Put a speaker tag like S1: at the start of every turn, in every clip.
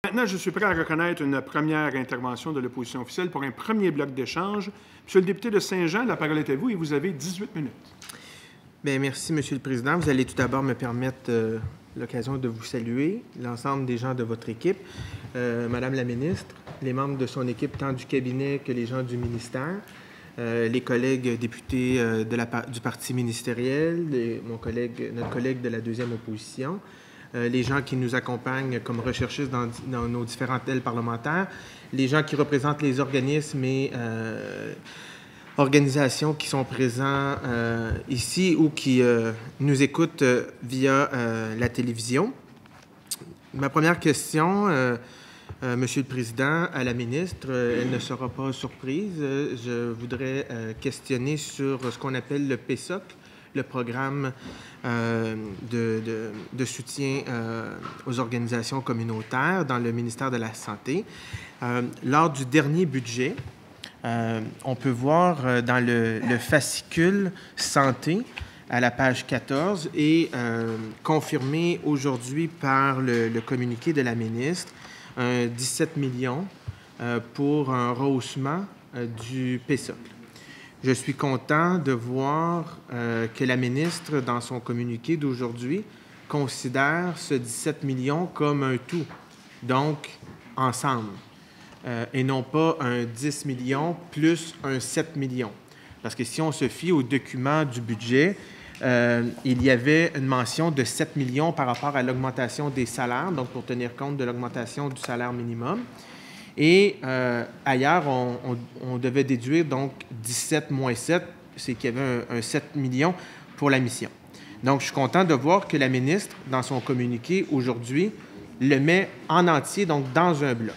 S1: Maintenant, je suis prêt à reconnaître une première intervention de l'opposition officielle pour un premier bloc d'échange. Monsieur le député de Saint-Jean, la parole est à vous et vous avez 18 minutes.
S2: Bien, merci, Monsieur le Président. Vous allez tout d'abord me permettre l'occasion de vous saluer, l'ensemble des gens de votre équipe, Madame la ministre, les membres de son équipe, tant du cabinet que les gens du ministère, les collègues députés du parti ministériel, notre collègue de la deuxième opposition, les gens qui nous accompagnent comme recherchistes dans nos différentes ailes parlementaires, les gens qui représentent les organismes et organisations qui sont présents ici ou qui nous écoutent via la télévision. Ma première question, Monsieur le Président, à la ministre, elle ne sera pas surprise. Je voudrais questionner sur ce qu'on appelle le PSOC, le programme de soutien aux organisations communautaires dans le ministère de la Santé. Lors du dernier budget, on peut voir dans le fascicule santé à la page 14 et confirmé aujourd'hui par le communiqué de la ministre, 17 millions pour un rehaussement du PSOC. Je suis content de voir que la ministre, dans son communiqué d'aujourd'hui, considère ce 17 millions comme un tout, donc ensemble. Et non pas un 10 millions plus un 7 millions. Parce que si on se fie au document du budget, il y avait une mention de 7 millions par rapport à l'augmentation des salaires, donc pour tenir compte de l'augmentation du salaire minimum. Et ailleurs, on devait déduire donc 17 moins 7, c'est qu'il y avait un 7 millions pour la mission. Donc, je suis content de voir que la ministre, dans son communiqué aujourd'hui, le met en entier, donc dans un bloc.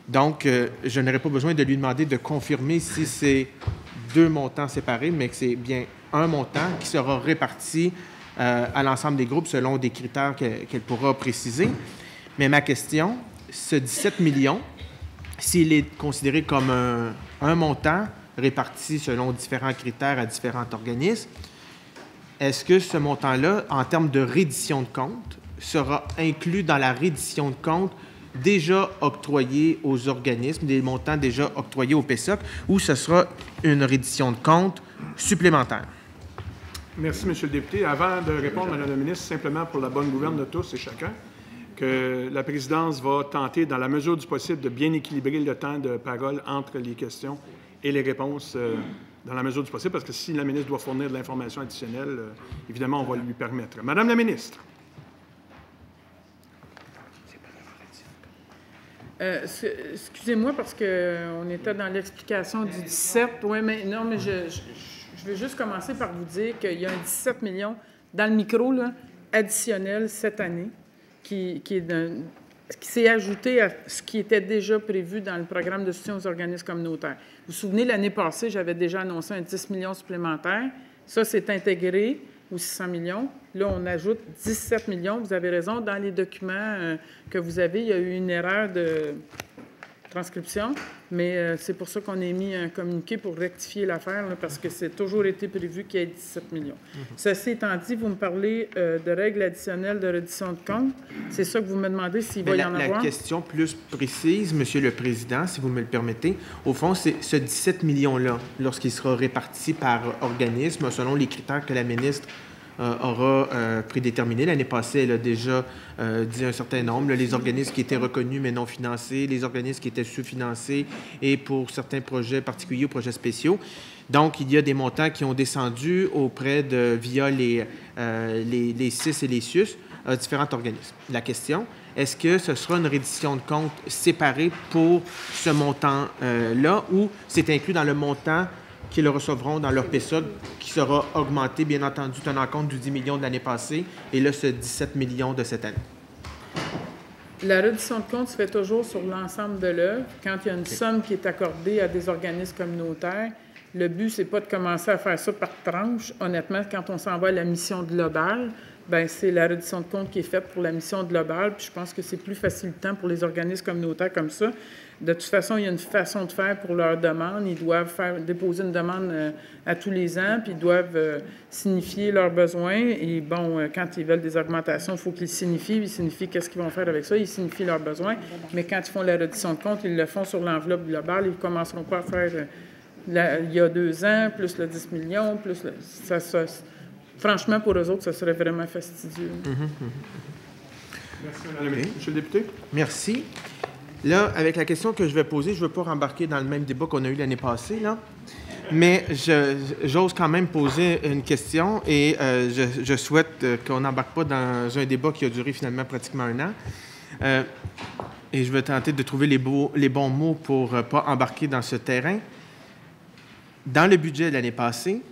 S2: Donc, je n'aurais pas besoin de lui demander de confirmer si c'est deux montants séparés, mais que c'est bien un montant qui sera réparti à l'ensemble des groupes selon des critères qu'elle pourra préciser. Mais ma question, ce 17 millions, s'il est considéré comme un montant réparti selon différents critères à différents organismes, est-ce que ce montant-là, en termes de reddition de compte, sera inclus dans la reddition de compte déjà octroyés aux organismes, des montants déjà octroyés au PSOC, ou ce sera une reddition de compte supplémentaire?
S1: Merci, Monsieur le député. Avant de répondre, Madame la ministre, simplement pour la bonne gouverne de tous et chacun, que la présidence va tenter, dans la mesure du possible, de bien équilibrer le temps de parole entre les questions et les réponses dans la mesure du possible, parce que si la ministre doit fournir de l'information additionnelle, évidemment, on va lui permettre. Madame la ministre.
S3: Excusez-moi parce qu'on était dans l'explication du 17. Oui, mais non, mais je vais juste commencer par vous dire qu'il y a un 17 millions dans le micro là, additionnel cette année qui s'est ajouté à ce qui était déjà prévu dans le programme de soutien aux organismes communautaires. Vous vous souvenez, l'année passée, j'avais déjà annoncé un 10 millions supplémentaire. Ça, c'est intégré aux 600 millions. Là, on ajoute 17 millions. Vous avez raison, dans les documents que vous avez, il y a eu une erreur de transcription, mais c'est pour ça qu'on a mis un communiqué pour rectifier l'affaire, parce que c'est toujours été prévu qu'il y ait 17 millions. Ceci étant dit, vous me parlez de règles additionnelles de reddition de compte. C'est ça que vous me demandez s'il va y en avoir? La
S2: question plus précise, Monsieur le Président, si vous me le permettez, au fond, c'est ce 17 millions-là, lorsqu'il sera réparti par organisme, selon les critères que la ministre aura prédéterminé. L'année passée, elle a déjà dit un certain nombre, là, les organismes qui étaient reconnus mais non financés, les organismes qui étaient sous-financés et pour certains projets particuliers ou projets spéciaux. Donc, il y a des montants qui ont descendu via les CIS et les CIUS à différents organismes. La question, est-ce que ce sera une reddition de compte séparée pour ce montant-là ou c'est inclus dans le montant qu'ils recevront dans leur PSOC, qui sera augmenté, bien entendu, tenant compte du 10 millions de l'année passée et là, ce 17 millions de cette année?
S3: La reddition de compte se fait toujours sur l'ensemble de l'œuvre. Quand il y a une somme qui est accordée à des organismes communautaires, le but, c'est pas de commencer à faire ça par tranche. Honnêtement, quand on s'en va à la mission globale, bien, c'est la reddition de compte qui est faite pour la mission globale. Puis je pense que c'est plus facilitant pour les organismes communautaires comme ça. De toute façon, il y a une façon de faire pour leur demande. Ils doivent déposer une demande à tous les ans, puis ils doivent signifier leurs besoins. Et bon, quand ils veulent des augmentations, il faut qu'ils signifient. Ils signifient qu'est-ce qu'ils vont faire avec ça. Ils signifient leurs besoins. Mais quand ils font la reddition de compte, ils le font sur l'enveloppe globale. Ils ne commenceront pas à faire il y a 2 ans, plus le 10 millions, plus le... Franchement, pour eux autres, ça serait vraiment fastidieux.
S1: Merci, Mme la ministre. Monsieur le député.
S2: Merci. Là, avec la question que je vais poser, je ne veux pas rembarquer dans le même débat qu'on a eu l'année passée, là. Mais j'ose quand même poser une question et je souhaite qu'on n'embarque pas dans un débat qui a duré finalement pratiquement 1 an. Et je vais tenter de trouver les bons mots pour ne pas embarquer dans ce terrain. Dans le budget de l'année passée,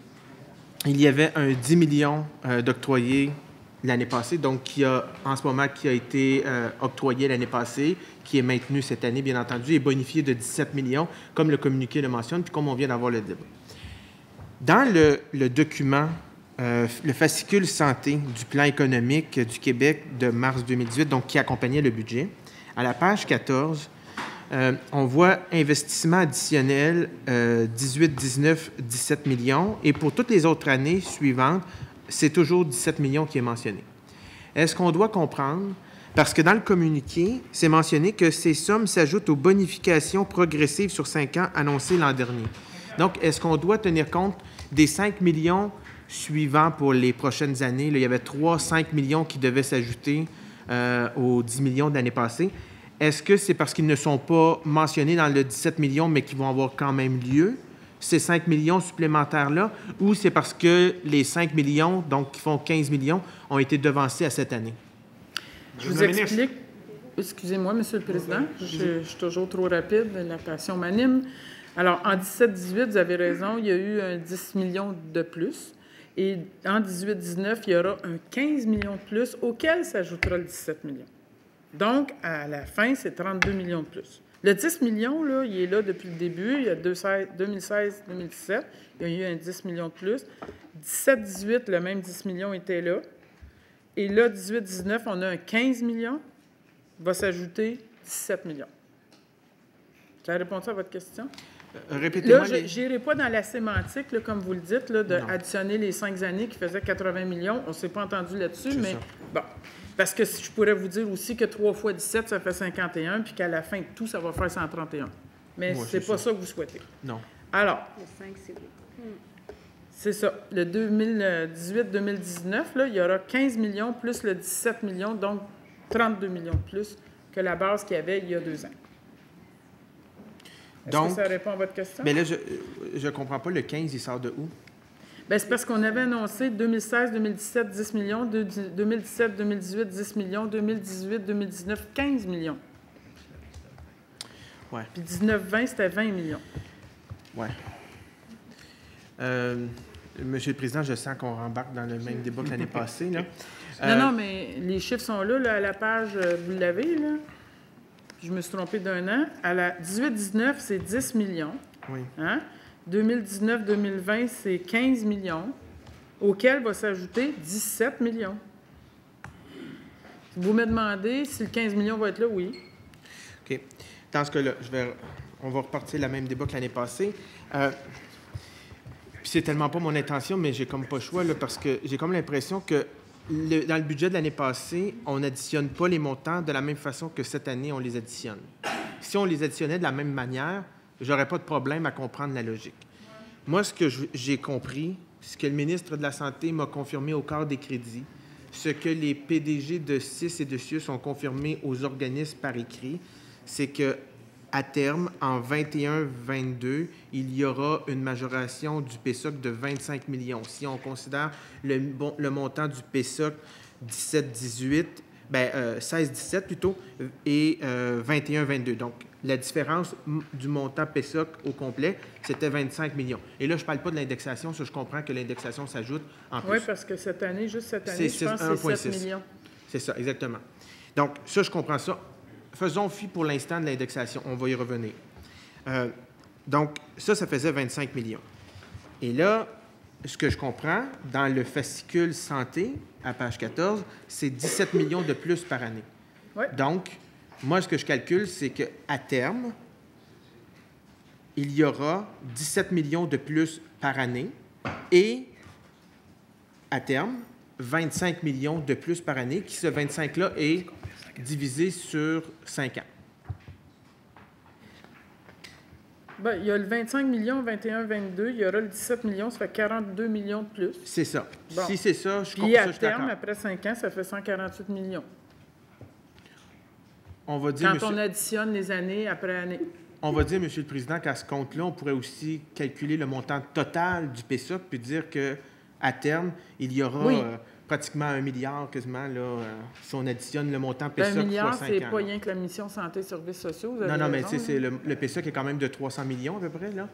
S2: il y avait un 10 millions d'octroyés l'année passée, donc qui a été octroyé l'année passée, qui est maintenu cette année, bien entendu, et bonifié de 17 millions, comme le communiqué le mentionne, puis comme on vient d'avoir le débat. Dans le document, le fascicule santé du plan économique du Québec de mars 2018, donc qui accompagnait le budget, à la page 14, on voit investissement additionnel 18, 19, 17 millions, et pour toutes les autres années suivantes, c'est toujours 17 millions qui est mentionné. Est-ce qu'on doit comprendre, parce que dans le communiqué, c'est mentionné que ces sommes s'ajoutent aux bonifications progressives sur 5 ans annoncées l'an dernier. Donc, est-ce qu'on doit tenir compte des 5 millions suivants pour les prochaines années? Là, il y avait 5 millions qui devaient s'ajouter aux 10 millions de l'année passée. Est-ce que c'est parce qu'ils ne sont pas mentionnés dans le 17 millions, mais qui vont avoir quand même lieu, ces 5 millions supplémentaires-là, ou c'est parce que les 5 millions, donc qui font 15 millions, ont été devancés à cette année?
S3: Je vous explique. Excusez-moi, Monsieur le Président, je suis toujours trop rapide, la passion m'anime. Alors, en 17-18, vous avez raison, il y a eu un 10 millions de plus. Et en 18-19, il y aura un 15 millions de plus, auquel s'ajoutera le 17 millions. Donc, à la fin, c'est 32 millions de plus. Le 10 millions, là, il est là depuis le début. Il y a 2016-2017, il y a eu un 10 millions de plus. 17-18, le même 10 millions était là. Et là, 18-19, on a un 15 millions. Va s'ajouter 17 millions. Ça répond à votre question?
S2: Répétez-moi.
S3: Là, je n'irai pas dans la sémantique, là, comme vous le dites, d'additionner les 5 années qui faisaient 80 millions. On ne s'est pas entendu là-dessus, mais bon. Parce que je pourrais vous dire aussi que 3 fois 17, ça fait 51, puis qu'à la fin de tout, ça va faire 131. Mais c'est pas ça que vous souhaitez.
S2: Non.
S3: Alors,
S4: le 5, c'est oui.
S3: C'est ça. Le 2018-2019, là, il y aura 15 millions plus le 17 millions, donc 32 millions de plus que la base qu'il y avait il y a 2 ans. Est-ce que ça répond à votre question?
S2: Mais là, je ne comprends pas. Le 15, il sort de où?
S3: Bien, c'est parce qu'on avait annoncé 2016-2017, 10 millions, 2017-2018, 10 millions, 2018-2019, 15 millions.
S2: Oui.
S3: Puis 19-20, c'était 20 millions.
S2: Oui. Monsieur le Président, je sens qu'on rembarque dans le même débat que l'année passée, là.
S3: Non, mais les chiffres sont là, à la page, vous l'avez, là. Je me suis trompée d'1 an. À la 18-19, c'est 10 millions.
S2: Oui.
S3: Hein? 2019-2020, c'est 15 millions, auquel va s'ajouter 17 millions. Vous me demandez si le 15 millions va être là, oui.
S2: OK. Dans ce cas-là, on va repartir le même débat que l'année passée. Puis c'est tellement pas mon intention, mais j'ai comme pas le choix, là, parce que j'ai comme l'impression que dans le budget de l'année passée, on n'additionne pas les montants de la même façon que cette année, on les additionne. Si on les additionnait de la même manière, j'aurais pas de problème à comprendre la logique. Moi, ce que j'ai compris, ce que le ministre de la Santé m'a confirmé au quart des crédits, ce que les PDG de CIS et de CIUS ont confirmé aux organismes par écrit, c'est que à terme, en 21-22, il y aura une majoration du PSOC de 25 millions. Si on considère le montant du PSOC 17-18, 16-17 plutôt, et 21-22. Donc, la différence du montant PSOC au complet, c'était 25 millions. Et là, je ne parle pas de l'indexation, ça, je comprends que l'indexation s'ajoute en plus.
S3: Oui, parce que cette année, juste cette année, je pense que c'est 7 millions.
S2: C'est ça, exactement. Donc, ça, je comprends ça. Faisons fi pour l'instant de l'indexation. On va y revenir. Donc, ça faisait 25 millions. Et là, ce que je comprends, dans le fascicule santé, à page 14, c'est 17 millions de plus par année.
S3: Oui.
S2: Donc, moi, ce que je calcule, c'est qu'à terme, il y aura 17 millions de plus par année et, à terme, 25 millions de plus par année, qui ce 25-là est divisé sur 5 ans.
S3: Bien, il y a le 25 millions, 21, 22, il y aura le 17 millions, ça fait 42 millions de plus.
S2: C'est ça.
S3: Bon.
S2: Si c'est ça, je
S3: Puis
S2: comprends ça,
S3: à
S2: je suis
S3: terme,
S2: d'accord.
S3: après 5 ans, ça fait 148 millions.
S2: On va dire,
S3: Quand on additionne les années après année.
S2: On va dire, Monsieur le Président, qu'à ce compte-là, on pourrait aussi calculer le montant total du PSOC puis dire qu'à terme, il y aura
S3: Oui.
S2: pratiquement 1 milliard quasiment, là, si on additionne le montant
S3: Un
S2: PSOC
S3: milliard,
S2: fois 5
S3: c'est
S2: ans.
S3: pas
S2: là.
S3: rien que la mission santé et services sociaux. Vous avez
S2: Non, mais
S3: raison,
S2: tu sais,
S3: là.
S2: le PSOC est quand même de 300 millions à peu près, là.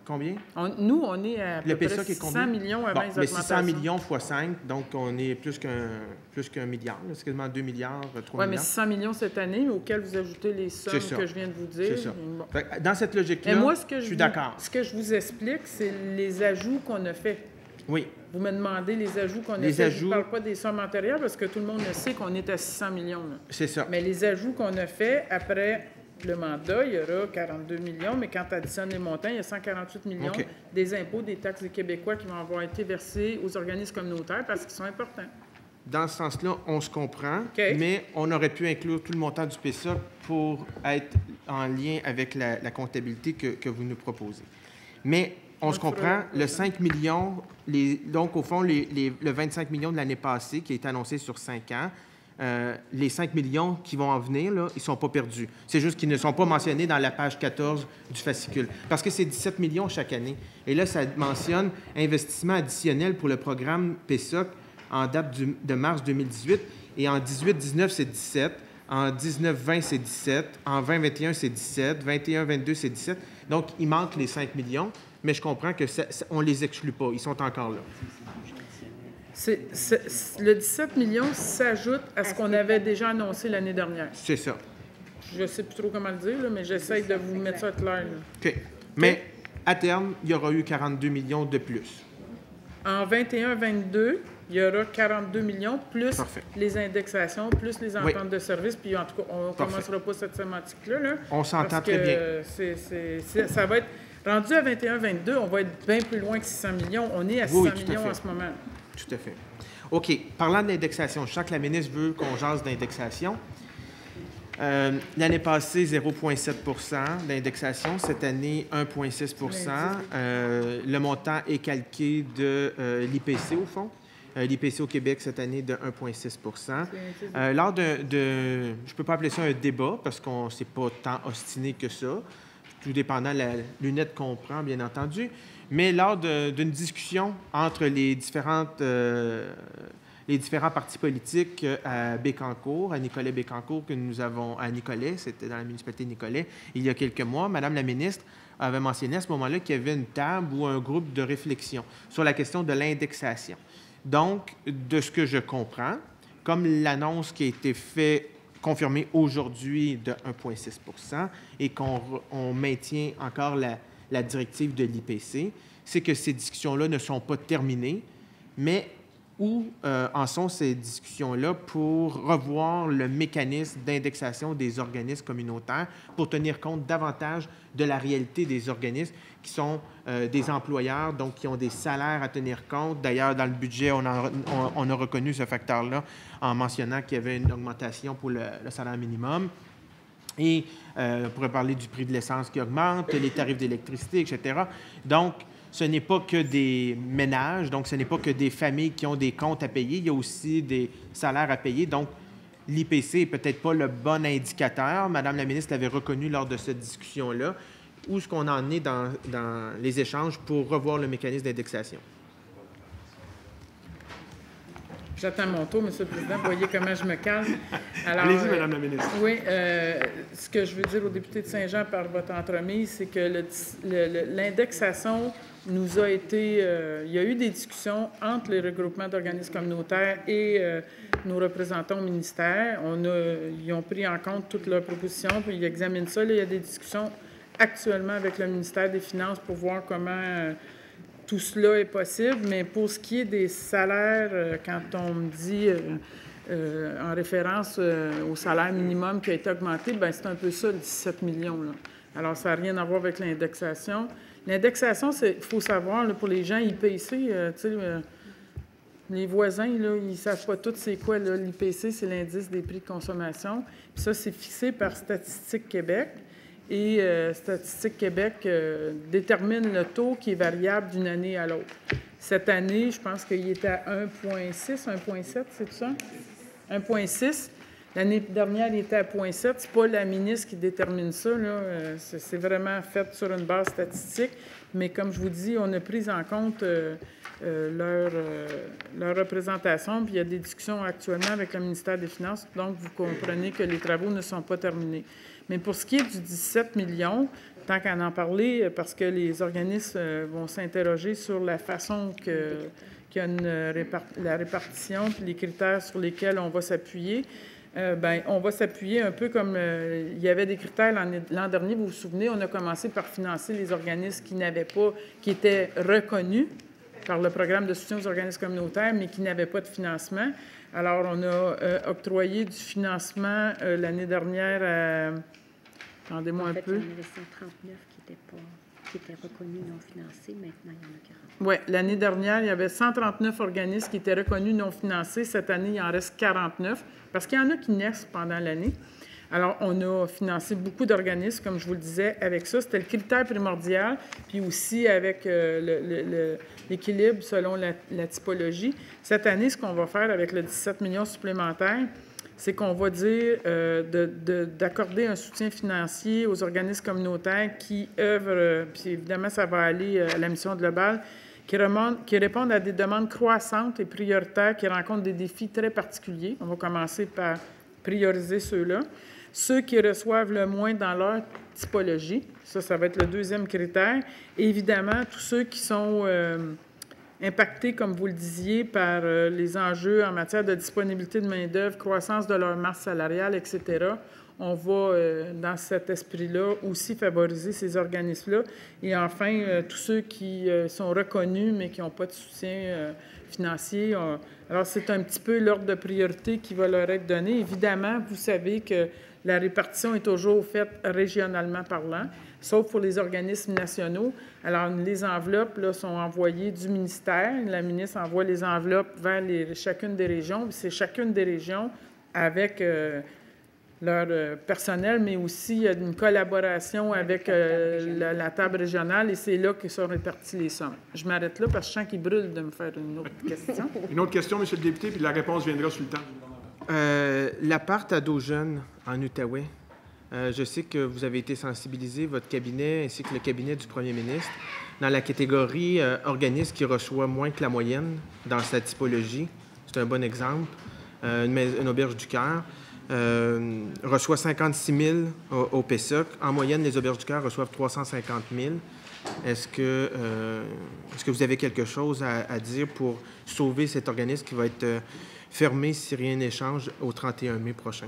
S2: Combien?
S3: Nous, on est à
S2: Le
S3: peu près
S2: PSOC est
S3: 600
S2: combien?
S3: millions avant
S2: Bon,
S3: les
S2: mais
S3: augmentations.
S2: 600 millions fois 5, donc on est plus qu'un milliard. là. C'est quasiment 2 milliards, 3
S3: Oui, mais
S2: milliards.
S3: 600 millions cette année, auxquels vous ajoutez les sommes
S2: C'est ça.
S3: que je viens de vous dire.
S2: C'est ça.
S3: Bon.
S2: Fait que dans cette logique-là,
S3: Mais moi,
S2: je suis d'accord.
S3: Ce que je vous explique, c'est les ajouts qu'on a faits.
S2: Oui,
S3: Vous me demandez les ajouts qu'on a
S2: Les
S3: faits. Je
S2: ajouts-
S3: ne parle pas des sommes antérieures parce que tout le monde le sait qu'on est à 600 millions. Là.
S2: c'est ça.
S3: Mais les ajouts qu'on a faits après le mandat, il y aura 42 millions, mais quand tu additionnes les montants, il y a 148 millions
S2: OK.
S3: des impôts, des taxes des Québécois qui vont avoir été versés aux organismes communautaires parce qu'ils sont importants.
S2: Dans ce sens-là, on se comprend,
S3: OK.
S2: mais on aurait pu inclure tout le montant du PSA pour être en lien avec la comptabilité que vous nous proposez. Mais on se comprend, le 5 millions, donc au fond, le 25 millions de l'année passée qui est annoncé sur 5 ans, les 5 millions qui vont en venir, là, ils ne sont pas perdus. C'est juste qu'ils ne sont pas mentionnés dans la page 14 du fascicule. Parce que c'est 17 millions chaque année. Et là, ça mentionne investissement additionnel pour le programme PSOC en date de mars 2018. Et en 18-19, c'est 17. En 19-20, c'est 17. En 20-21, c'est 17. 21-22, c'est 17. Donc, il manque les 5 millions. Mais je comprends que on ne les exclut pas. Ils sont encore là.
S3: Le 17 millions s'ajoute à ce qu'on avait déjà annoncé l'année dernière.
S2: C'est ça.
S3: Je ne sais plus trop comment le dire, là, mais j'essaie de vous mettre ça clair. Là.
S2: OK. Mais à terme, il y aura eu 42 millions de plus.
S3: En 21-22, il y aura 42 millions, plus
S2: Parfait.
S3: les indexations, plus les ententes de services. Puis en tout cas, on ne
S2: Parfait.
S3: commencera pas cette sémantique-là. Là,
S2: On s'entend
S3: parce
S2: très
S3: que
S2: bien.
S3: ça va être... Rendu à 21-22, on va être bien plus loin que 600 millions. On est à 600
S2: Oui, tout à
S3: millions
S2: fait.
S3: en ce moment.
S2: Tout à fait. OK. Parlant d'indexation, je sens que la ministre veut qu'on jase d'indexation. L'année passée, 0,7 d'indexation. Cette année, 1,6 le montant est calqué de l'IPC, au fond. L'IPC au Québec, cette année, de 1,6 lors je ne peux pas appeler ça un débat, parce qu'on ne s'est pas tant ostiné que ça, tout dépendant de la lunette qu'on prend, bien entendu. Mais lors d'une discussion entre les différents partis politiques à Bécancour, à Nicolet-Bécancour, que nous avons à Nicolet, c'était dans la municipalité de Nicolet, il y a quelques mois, Madame la ministre avait mentionné à ce moment-là qu'il y avait une table ou un groupe de réflexion sur la question de l'indexation. Donc, de ce que je comprends, comme l'annonce qui a été faite, confirmée aujourd'hui de 1,6 et qu'on maintient encore la directive de l'IPC, c'est que ces discussions-là ne sont pas terminées, mais où en sont ces discussions-là pour revoir le mécanisme d'indexation des organismes communautaires pour tenir compte davantage de la réalité des organismes qui sont des employeurs, donc qui ont des salaires à tenir compte. D'ailleurs, dans le budget, on a reconnu ce facteur-là en mentionnant qu'il y avait une augmentation pour le salaire minimum. Et on pourrait parler du prix de l'essence qui augmente, les tarifs d'électricité, etc. Donc, ce n'est pas que des ménages, donc ce n'est pas que des familles qui ont des comptes à payer, il y a aussi des salaires à payer. Donc, l'IPC n'est peut-être pas le bon indicateur. Madame la ministre l'avait reconnu lors de cette discussion-là. Où est-ce qu'on en est dans les échanges pour revoir le mécanisme d'indexation?
S3: J'attends mon tour, M. le Président. Vous voyez comment je me calme. Alors,
S1: Allez-y, Madame la ministre.
S3: Oui, ce que je veux dire au député de Saint-Jean par votre entremise, c'est que l'indexation nous a été... il y a eu des discussions entre les regroupements d'organismes communautaires et nos représentants au ministère. Ils ont pris en compte toutes leurs propositions, puis ils examinent ça. Là, il y a des discussions actuellement avec le ministère des Finances pour voir comment tout cela est possible, mais pour ce qui est des salaires, quand on me dit en référence au salaire minimum qui a été augmenté, bien, c'est un peu ça, le 17 millions. Là. Alors, ça n'a rien à voir avec l'indexation. L'indexation, il faut savoir, là, pour les gens IPC, les voisins, là, ils ne savent pas tous c'est quoi. L'IPC, c'est l'indice des prix de consommation. Puis ça, c'est fixé par Statistique Québec. Et Statistique Québec détermine le taux qui est variable d'une année à l'autre. Cette année, je pense qu'il était à 1,6, 1,7, c'est tout ça? 1,6. L'année dernière, il était à 0,7. Ce n'est pas la ministre qui détermine ça. C'est vraiment fait sur une base statistique. Mais comme je vous dis, on a pris en compte leur représentation. Puis il y a des discussions actuellement avec le ministère des Finances. Donc, vous comprenez que les travaux ne sont pas terminés. Mais pour ce qui est du 17 millions, tant qu'à en parler, parce que les organismes vont s'interroger sur la façon qu'il y a la répartition puis les critères sur lesquels on va s'appuyer, on va s'appuyer un peu comme il y avait des critères l'an dernier. Vous vous souvenez, on a commencé par financer les organismes qui étaient reconnus par le programme de soutien aux organismes communautaires, mais qui n'avaient pas de financement. Alors, on a octroyé du financement l'année dernière à... Attendez-moi un peu.
S4: Il y en avait 139 qui étaient reconnus non financés. Maintenant, il y en a 40.
S3: Oui, l'année dernière, il y avait 139 organismes qui étaient reconnus non financés. Cette année, il en reste 49, parce qu'il y en a qui naissent pendant l'année. Alors, on a financé beaucoup d'organismes, comme je vous le disais, avec ça. C'était le critère primordial, puis aussi avec l'équilibre selon la typologie. Cette année, ce qu'on va faire avec le 17 millions supplémentaires, c'est qu'on va dire d'accorder un soutien financier aux organismes communautaires qui œuvrent, puis évidemment, ça va aller à la mission globale, qui répondent à des demandes croissantes et prioritaires, qui rencontrent des défis très particuliers. On va commencer par prioriser ceux-là. Ceux qui reçoivent le moins dans leur typologie, ça va être le deuxième critère. Et évidemment, tous ceux qui sont impactés, comme vous le disiez, par les enjeux en matière de disponibilité de main-d'œuvre, croissance de leur masse salariale, etc. On va, dans cet esprit-là, aussi favoriser ces organismes-là. Et enfin, tous ceux qui sont reconnus, mais qui n'ont pas de soutien financier. Alors, c'est un petit peu l'ordre de priorité qui va leur être donné. Évidemment, vous savez que la répartition est toujours faite régionalement parlant, sauf pour les organismes nationaux. Alors, les enveloppes là, sont envoyées du ministère. La ministre envoie les enveloppes vers chacune des régions. C'est chacune des régions avec leur personnel, mais aussi il y a une collaboration avec la table régionale et c'est là que sont réparties les sommes. Je m'arrête là parce que je sens qu'il brûle de me faire une autre question.
S1: Une autre question, M. le député, puis la réponse viendra sur le temps.
S2: L'appart ado jeunes en Outaouais, je sais que vous avez été sensibilisé, votre cabinet ainsi que le cabinet du premier ministre, dans la catégorie organisme qui reçoit moins que la moyenne dans sa typologie. C'est un bon exemple. Une auberge du cœur reçoit 56 000 au PESOC. En moyenne, les auberges du cœur reçoivent 350 000. Est-ce que vous avez quelque chose à dire pour sauver cet organisme qui va être fermé si rien n'échange au 31 mai prochain?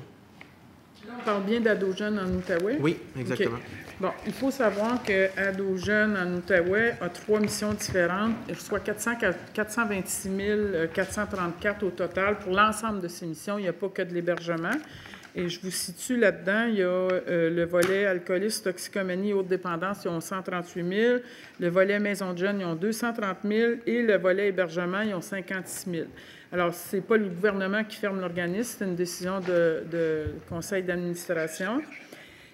S3: On parle bien d'Ado Jeunes en Outaouais?
S2: Oui, exactement.
S3: Okay. Bon, il faut savoir que Ado Jeunes en Outaouais a 3 missions différentes. Il reçoit 426 434 au total pour l'ensemble de ces missions. Il n'y a pas que de l'hébergement. Et je vous situe là-dedans, il y a le volet alcoolisme, toxicomanie, haute dépendance, ils ont 138 000. Le volet maison de jeunes, ils ont 230 000. Et le volet hébergement, ils ont 56 000. Alors, ce n'est pas le gouvernement qui ferme l'organisme, c'est une décision de conseil d'administration.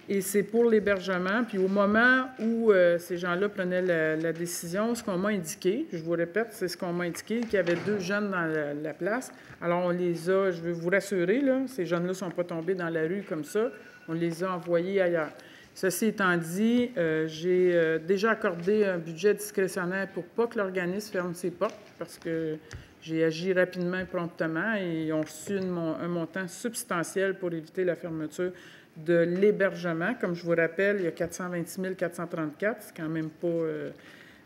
S3: Et c'est pour l'hébergement. Puis au moment où ces gens-là prenaient la décision, ce qu'on m'a indiqué, je vous répète, c'est ce qu'on m'a indiqué, qu'il y avait 2 jeunes dans la place. Alors, on les a, je veux vous rassurer, là, ces jeunes-là ne sont pas tombés dans la rue comme ça. On les a envoyés ailleurs. Ceci étant dit, j'ai déjà accordé un budget discrétionnaire pour pas que l'organisme ferme ses portes, parce que j'ai agi rapidement et promptement et ils ont reçu un montant substantiel pour éviter la fermeture de l'hébergement. Comme je vous rappelle, il y a 426 434, c'est quand même pas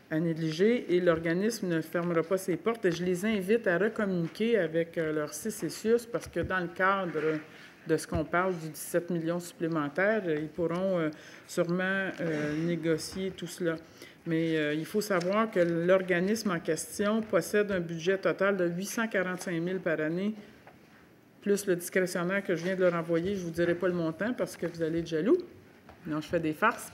S3: à négliger, et l'organisme ne fermera pas ses portes. Et je les invite à recommuniquer avec leur CCCIUS parce que dans le cadre de ce qu'on parle du 17 millions supplémentaires. Ils pourront sûrement négocier tout cela. Mais il faut savoir que l'organisme en question possède un budget total de 845 000 par année, plus le discrétionnaire que je viens de leur envoyer. Je ne vous dirai pas le montant parce que vous allez être jaloux. Non, je fais des farces.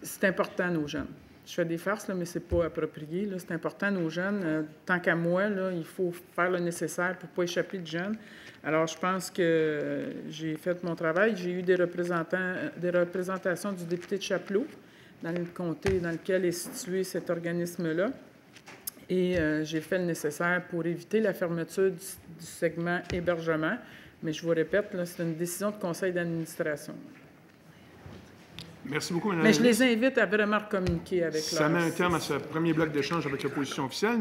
S3: C'est important, nos jeunes. Je fais des farces, là, mais ce n'est pas approprié. C'est important, nos jeunes. Tant qu'à moi, là, il faut faire le nécessaire pour ne pas échapper de jeunes. Alors, je pense que j'ai fait mon travail. J'ai eu des représentations du député de Chapleau dans le comté dans lequel est situé cet organisme-là. Et j'ai fait le nécessaire pour éviter la fermeture du segment hébergement. Mais je vous répète, là, c'est une décision de conseil d'administration.
S1: Merci beaucoup, Mme la
S3: Mais je
S1: ministre.
S3: les invite à vraiment communiquer avec
S1: Ça
S3: leur...
S1: met un terme à ce premier bloc d'échange avec l'opposition officielle.